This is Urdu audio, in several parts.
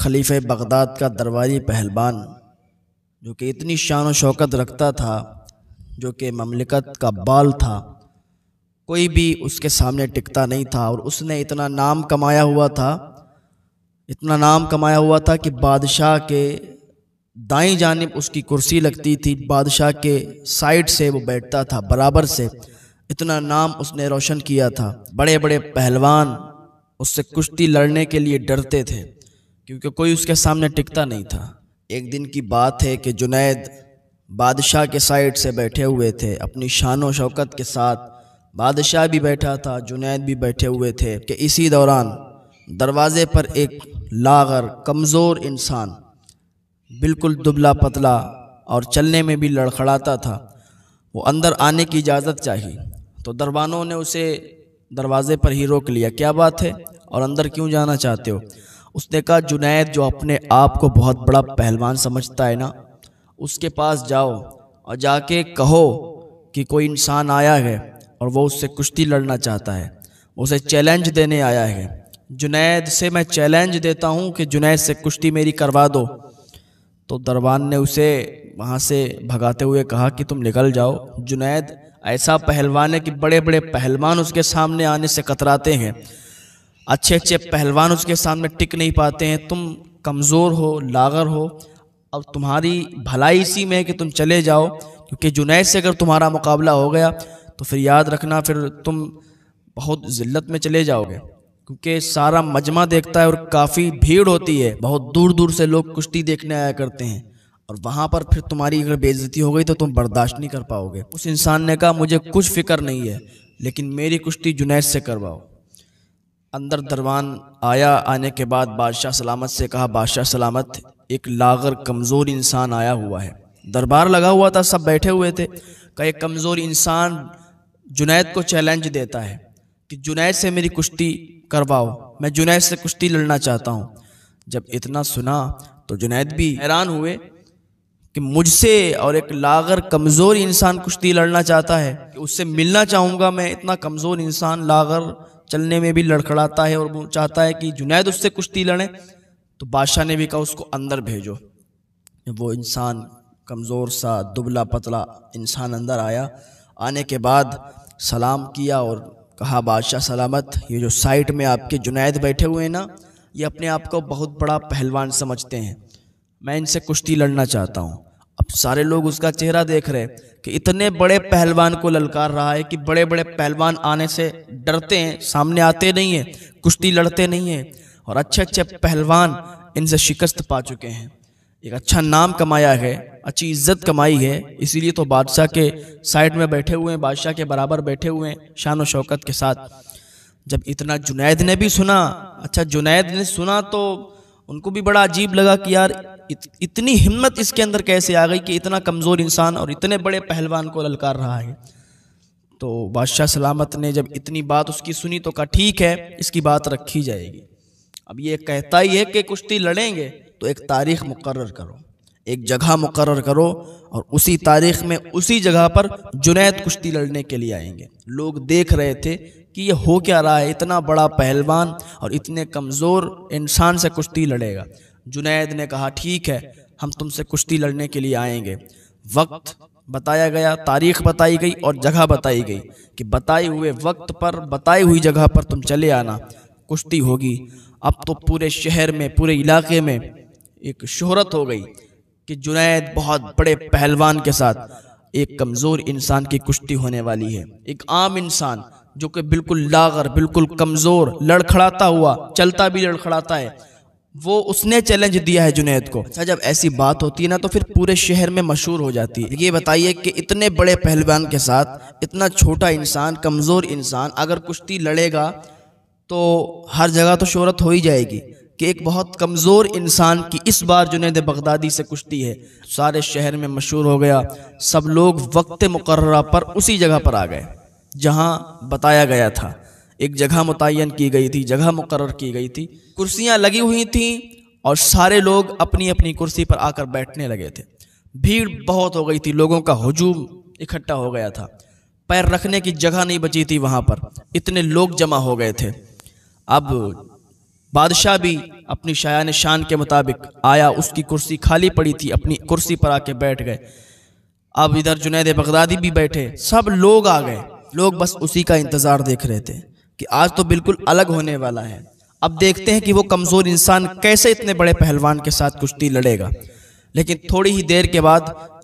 خلیفہ بغداد کا درباری پہلوان جو کہ اتنی شان و شوکت رکھتا تھا، جو کہ مملکت کا بال تھا، کوئی بھی اس کے سامنے ٹکتا نہیں تھا، اور اس نے اتنا نام کمایا ہوا تھا کہ بادشاہ کے دائیں جانب اس کی کرسی لگتی تھی، بادشاہ کے سائیڈ سے وہ بیٹھتا تھا، برابر سے۔ اتنا نام اس نے روشن کیا تھا، بڑے بڑے پہلوان اس سے کشتی لڑنے کے لیے ڈرتے تھے کیونکہ کوئی اس کے سامنے ٹکتا نہیں تھا۔ ایک دن کی بات ہے کہ جنید بادشاہ کے سائیڈ سے بیٹھے ہوئے تھے اپنی شان و شوکت کے ساتھ، بادشاہ بھی بیٹھا تھا، جنید بھی بیٹھے ہوئے تھے کہ اسی دوران دروازے پر ایک لاغر کمزور انسان، بالکل دبلا پتلا اور چلنے میں بھی لڑکھڑاتا تھا، وہ اندر آنے کی اجازت چاہی تو دربانوں نے اسے دروازے پر ہی روک لیا۔ کیا بات ہے اور اندر کیوں جانا چاہتے ہو؟ اس نے کہا جنید جو اپنے آپ کو بہت بڑا پہلوان سمجھتا ہے نا، اس کے پاس جاؤ اور جا کے کہو کہ کوئی انسان آیا ہے اور وہ اس سے کشتی لڑنا چاہتا ہے، اسے چیلنج دینے آیا ہے۔ جنید سے میں چیلنج دیتا ہوں کہ جنید سے کشتی میری کروا دو۔ تو دربان نے اسے وہاں سے بھگاتے ہوئے کہا کہ تم نکل جاؤ، جنید ایسا پہلوان ہے کہ بڑے بڑے پہلوان اس کے سامنے آنے سے کتراتے ہیں، اچھے اچھے پہلوان اس کے سامنے ٹک نہیں پاتے ہیں، تم کمزور ہو، لاغر ہو، اور تمہاری بھلائی اسی میں ہے کہ تم چلے جاؤ، کیونکہ جنید سے اگر تمہارا مقابلہ ہو گیا تو پھر یاد رکھنا پھر تم بہت ذلت میں چلے جاؤ گے، کیونکہ سارا مجمع دیکھتا ہے اور کافی بھیڑ ہوتی ہے، بہت دور دور سے لوگ کشتی دیکھنے آیا کرتے ہیں، اور وہاں پر پھر تمہاری اگر بے عزتی ہو گئی تو تم برداشت نہیں کر پاؤ گے۔ اس انسان نے کہا مجھے کچھ فکر نہیں ہے، لیکن میری کشتی جنید سے کرواؤ۔ اندر دربان آیا، آنے کے بعد بادشاہ سلامت سے کہا بادشاہ سلامت، ایک لاغر کمزور انسان آیا ہوا ہے۔ دربار لگا ہوا تھا، سب بیٹھے ہوئے تھے کہ ایک کمزور انسان جنید کو چیلنج دیتا ہے کہ جنید سے میری کشتی کرواؤ، میں جنید سے کشتی لڑنا چاہتا ہوں۔ جب اتنا سنا تو جنید بھی حیران ہوئے کہ مجھ سے اور ایک لاغر کمزور انسان کشتی لڑنا چاہتا ہے، کہ اس سے ملنا چاہوں گا میں، اتنا کمزور انسان، لاغر، چلنے میں بھی لڑکھڑاتا ہے، اور وہ چاہتا ہے کہ جنید اس سے کشتی لڑے۔ تو بادشاہ نے بھی کہا اس کو اندر بھیجو۔ وہ انسان کمزور سا دبلا پتلا انسان اندر آیا، آنے کے بعد سلام کیا اور کہا بادشاہ سلامت، یہ جو سائٹ میں آپ کے جنید بیٹھے ہوئے ہیں نا، یہ اپنے آپ کو بہت بڑا پہلوان سمجھتے ہیں، میں ان سے کشتی لڑنا چاہتا ہوں۔ اب سارے لوگ اس کا چہرہ دیکھ رہے کہ اتنے بڑے پہلوان کو للکار رہا ہے کہ بڑے بڑے پہلوان آنے سے ڈرتے ہیں، سامنے آتے نہیں ہیں، کشتی لڑتے نہیں ہیں، اور اچھے اچھے پہلوان ان سے شکست پا چکے ہیں، ایک اچھا نام کمایا ہے، اچھی عزت کمائی ہے، اسی لیے تو بادشاہ کے سائیڈ میں بیٹھے ہوئے ہیں، بادشاہ کے برابر بیٹھے ہوئے ہیں شان و شوکت کے ساتھ۔ جب اتنا جنید نے بھی سنا، اچھا جنید نے سنا تو ان کو بھی بڑا عجیب لگا کہ یار اتنی ہمت اس کے اندر کیسے آ گئی کہ اتنا کمزور انسان اور اتنے بڑے پہلوان کو للکار رہا ہے۔ تو بادشاہ سلامت نے جب اتنی بات اس کی سنی تو کہا ٹھیک ہے، اس کی بات رکھی جائے گی۔ اب یہ کہتا ہی ہے کہ کشتی لڑیں گے تو ایک تاریخ مقرر کرو، ایک جگہ مقرر کرو، اور اسی تاریخ میں اسی جگہ پر جنید کشتی لڑنے کے لیے آئیں گے۔ لوگ دیکھ رہے تھے کہ یہ ہو کیا رہا ہے، اتنا بڑا پہلوان اور اتنے کمزور انسان سے کشتی لڑے گا۔ جنید نے کہا ٹھیک ہے، ہم تم سے کشتی لڑنے کے لیے آئیں گے۔ وقت بتایا گیا، تاریخ بتائی گئی اور جگہ بتائی گئی کہ بتائے ہوئے وقت پر بتائی ہوئی جگہ پر تم چلے آنا، کشتی ہوگی۔ اب تو پورے شہر میں، پورے علاقے میں ایک شہرت ہو گئی کہ جنید بہت بڑے پہلوان کے ساتھ ایک کمزور انسان کی کشتی ہونے والی ہے۔ ایک عام انسان جو کہ بالکل لاغر، بالکل کمزور، لڑکھڑاتا ہوا، چلتا بھی لڑکھڑاتا ہے، وہ اس نے چیلنج دیا ہے جنید کو۔ اچھا جب ایسی بات ہوتی ہے نا تو پھر پورے شہر میں مشہور ہو جاتی ہے۔ یہ بتائیے کہ اتنے بڑے پہلوان کے ساتھ اتنا چھوٹا انسان، کمزور انسان اگر کشتی لڑے گا تو ہر جگہ تو شہرت ہو ہی جائے گی کہ ایک بہت کمزور انسان کی اس بار جنید بغدادی سے کشتی ہے۔ سارے شہر میں مشہور ہو گیا، سب لوگ وقت مقررہ پر اسی جگہ پر آ گئے جہاں بتایا گیا تھا۔ ایک جگہ متعین کی گئی تھی، جگہ مقرر کی گئی تھی، کرسیاں لگی ہوئی تھیں اور سارے لوگ اپنی اپنی کرسی پر آ کر بیٹھنے لگے تھے۔ بھیڑ بہت ہو گئی تھی، لوگوں کا ہجوم اکٹھا ہو گیا تھا، پیر رکھنے کی جگہ نہیں بچی تھی وہاں پر، اتنے لوگ جمع ہو گئے تھے۔ اب بادشاہ بھی اپنی شایان شان کے مطابق آیا، اس کی کرسی خالی پڑی تھی، اپنی کرسی پر آ کے بیٹھ گئے۔ اب ادھر جنید بغدادی بھی بیٹھے، سب لوگ آ گئے، لوگ بس اسی کا انتظار دیکھ رہے تھے کہ آج تو بالکل الگ ہونے والا ہے۔ اب دیکھتے ہیں کہ وہ کمزور انسان کیسے اتنے بڑے پہلوان کے ساتھ کشتی لڑے گا۔ لیکن تھوڑی ہی دیر کے بعد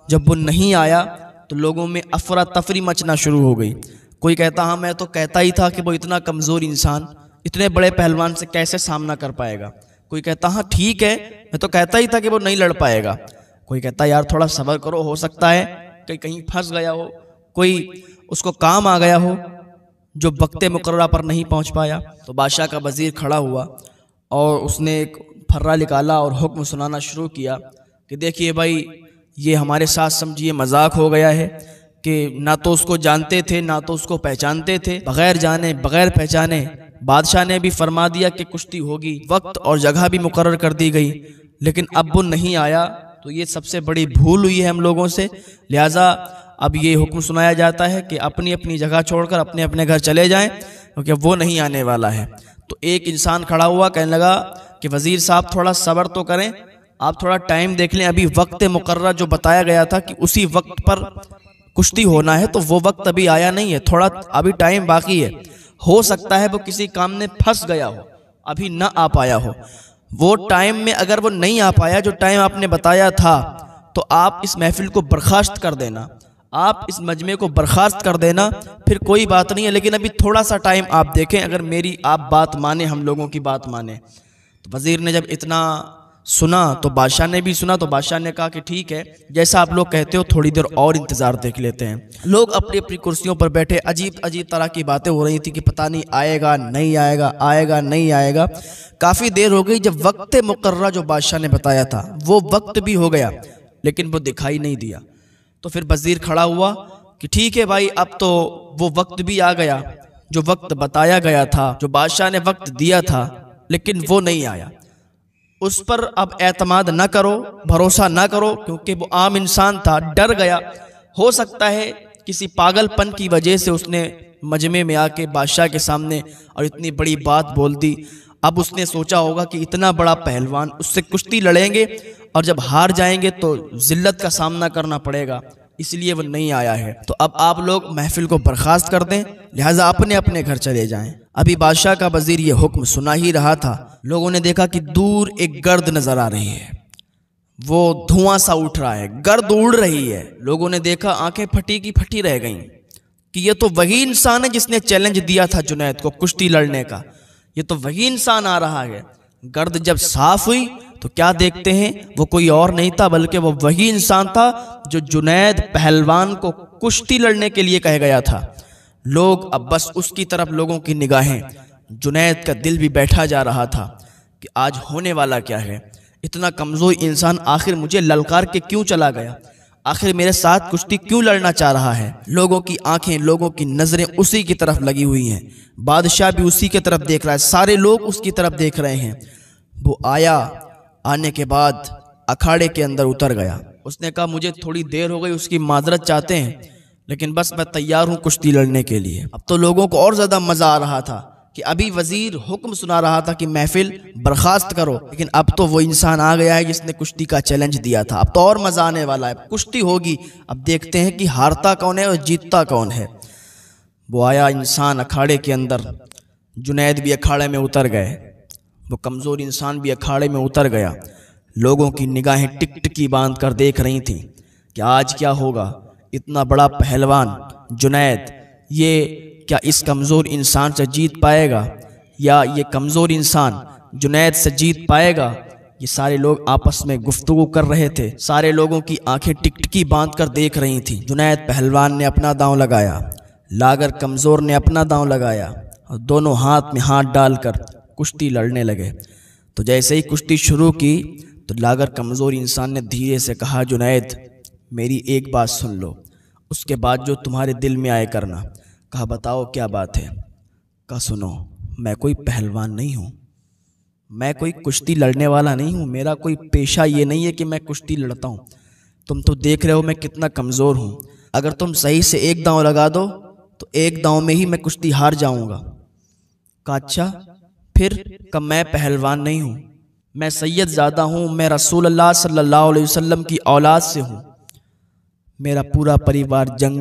جب وہ نہیں آیا تو لوگوں میں افراتفری مچنا شروع ہو گئی۔ کوئی کہتا ہاں میں تو کہتا ہی تھا کہ وہ اتنا کمزور انسان اتنے بڑے پہلوان سے کیسے سامنا کر پائے گا۔ کوئی کہتا ہاں ٹھیک ہے، میں تو کہتا ہی تھا کہ وہ نہیں لڑ پائے گا۔ کوئی کہتا یار تھوڑا صبر کرو، ہو سکتا ہے کہ کہیں پھنس گیا ہو، کوئی اس کو کام آ گیا ہو جو وقت مقررہ پر نہیں پہنچ پایا۔ تو بادشاہ کا وزیر کھڑا ہوا اور اس نے ایک پھرا نکالا اور حکم سنانا شروع کیا کہ دیکھیے بھائی، یہ ہمارے ساتھ سمجھیے مذاق ہو گیا ہے کہ نہ تو اس کو جانتے تھے نہ تو اس کو پہچانتے تھے، بغیر جانے بغیر پہچانے بادشاہ نے بھی فرما دیا کہ کشتی ہوگی، وقت اور جگہ بھی مقرر کر دی گئی، لیکن اب وہ نہیں آیا۔ تو یہ سب سے بڑی بھول ہوئی ہے ہم لوگوں سے، لہٰذا اب یہ حکم سنایا جاتا ہے کہ اپنی اپنی جگہ چھوڑ کر اپنے اپنے گھر چلے جائیں کیونکہ وہ نہیں آنے والا ہے۔ تو ایک انسان کھڑا ہوا کہنے لگا کہ وزیر صاحب تھوڑا صبر تو کریں، آپ تھوڑا ٹائم دیکھ لیں، ابھی وقت مقررہ جو بتایا گیا تھا کہ اسی وقت پر کشتی ہونا ہے تو وہ وقت ابھی آیا نہیں ہے، تھوڑا ابھی ٹائم باقی ہے، ہو سکتا ہے وہ کسی کام میں پھنس گیا ہو، ابھی نہ آ پایا ہو۔ وہ ٹائم میں اگر وہ نہیں آ پایا جو ٹائم آپ نے بتایا تھا تو آپ اس محفل کو برخاست کر دینا، آپ اس مجمع کو برخاست کر دینا، پھر کوئی بات نہیں ہے، لیکن ابھی تھوڑا سا ٹائم آپ دیکھیں، اگر میری آپ بات مانیں، ہم لوگوں کی بات مانیں۔ تو وزیر نے جب اتنا سنا تو بادشاہ نے بھی سنا، تو بادشاہ نے کہا کہ ٹھیک ہے، جیسا آپ لوگ کہتے ہو تھوڑی دیر اور انتظار دیکھ لیتے ہیں۔ لوگ اپنی اپنی کرسیوں پر بیٹھے، عجیب عجیب طرح کی باتیں ہو رہی تھی کہ پتہ نہیں آئے گا نہیں آئے گا، آئے گا نہیں آئے گا۔ کافی دیر ہو گئی، جب وقت مقررہ جو بادشاہ نے بتایا تھا وہ وقت بھی ہو گیا لیکن وہ دکھائی نہیں دیا۔ تو پھر وزیر کھڑا ہوا کہ ٹھیک ہے بھائی، اب تو وہ وقت بھی آ گیا جو وقت بتایا گیا تھا، جو بادشاہ نے وقت دیا تھا، لیکن وہ نہیں آیا۔ اس پر اب اعتماد نہ کرو، بھروسہ نہ کرو، کیونکہ وہ عام انسان تھا، ڈر گیا، ہو سکتا ہے کسی پاگل پن کی وجہ سے اس نے مجمع میں آ کے بادشاہ کے سامنے اور اتنی بڑی بات بول دی۔ اب اس نے سوچا ہوگا کہ اتنا بڑا پہلوان، اس سے کشتی لڑیں گے اور جب ہار جائیں گے تو ذلت کا سامنا کرنا پڑے گا، اس لیے وہ نہیں آیا ہے۔ تو اب آپ لوگ محفل کو برخاست کر دیں، لہٰذا اپنے اپنے گھر چلے جائیں۔ ابھی بادشاہ کا وزیر یہ حکم سنا ہی رہا تھا، لوگوں نے دیکھا کہ دور ایک گرد نظر آ رہی ہے، وہ دھواں سا اٹھ رہا ہے، گرد اڑ رہی ہے۔ لوگوں نے دیکھا، آنکھیں پھٹی کی پھٹی رہ گئیں کہ یہ تو وہی انسان ہے جس نے چیلنج دیا تھا جنید کو کشتی لڑنے کا، یہ تو وہی انسان آ رہا ہے۔ گرد جب صاف ہوئی تو کیا دیکھتے ہیں، وہ کوئی اور نہیں تھا بلکہ وہ وہی انسان تھا جو جنید پہلوان کو کشتی لڑنے کے لیے کہہ گیا تھا۔ لوگ اب بس اس کی طرف لوگوں کی نگاہیں، جنید کا دل بھی بیٹھا جا رہا تھا کہ آج ہونے والا کیا ہے، اتنا کمزور انسان آخر مجھے للکار کے کیوں چلا گیا، آخر میرے ساتھ کشتی کیوں لڑنا چاہ رہا ہے۔ لوگوں کی آنکھیں، لوگوں کی نظریں اسی کی طرف لگی ہوئی ہیں، بادشاہ بھی اسی کی طرف دیکھ رہا ہے، سارے لوگ اس کی طرف دیکھ رہے ہیں۔ وہ آیا، آنے کے بعد اکھاڑے کے اندر اتر گیا۔ اس نے کہا مجھے تھوڑی دیر ہو گئی، اس کی معذرت چاہتے ہیں، لیکن بس میں تیار ہوں کشتی لڑنے کے لیے۔ اب تو لوگوں کو اور زیادہ مزہ آ رہا تھا کہ ابھی وزیر حکم سنا رہا تھا کہ محفل برخاست کرو، لیکن اب تو وہ انسان آ گیا ہے جس نے کشتی کا چیلنج دیا تھا، اب تو اور مزہ آنے والا ہے، کشتی ہوگی۔ اب دیکھتے ہیں کہ ہارتا کون ہے اور جیتتا کون ہے۔ وہ آیا انسان اکھاڑے کے اندر، جنید بھی اکھاڑے میں اتر گئے، وہ کمزور انسان بھی اکھاڑے میں اتر گیا۔ لوگوں کی نگاہیں ٹک ٹکی باندھ کر دیکھ رہی تھیں کہ آج کیا ہوگا، اتنا بڑا پہلوان جنید، یہ کیا اس کمزور انسان سے جیت پائے گا، یا یہ کمزور انسان جنید سے جیت پائے گا۔ یہ سارے لوگ آپس میں گفتگو کر رہے تھے، سارے لوگوں کی آنکھیں ٹک ٹکی باندھ کر دیکھ رہی تھیں۔ جنید پہلوان نے اپنا داؤں لگایا، لاگر کمزور نے اپنا داؤں لگایا، اور دونوں ہاتھ میں ہاتھ ڈال کر کشتی لڑنے لگے۔ تو جیسے ہی کشتی شروع کی تو لاگر کمزور انسان نے دھیرے سے کہا جنید میری ایک بات سن لو، اس کے بعد جو تمہارے دل میں آئے کرنا۔ کہا بتاؤ کیا بات ہے۔ کہا سنو، میں کوئی پہلوان نہیں ہوں، میں کوئی کشتی لڑنے والا نہیں ہوں، میرا کوئی پیشہ یہ نہیں ہے کہ میں کشتی لڑتا ہوں، تم تو دیکھ رہے ہو میں کتنا کمزور ہوں، اگر تم صحیح سے ایک داؤں لگا دو تو ایک داؤں میں ہی میں کشتی ہار جاؤں گا۔ کہا اچھا پھر کہ میں پہلوان نہیں ہوں، میں سید زادہ ہوں، میں رسول اللہ صلی اللہ علیہ وسلم کی اولاد سے ہوں، میرا پورا پریوار جنگ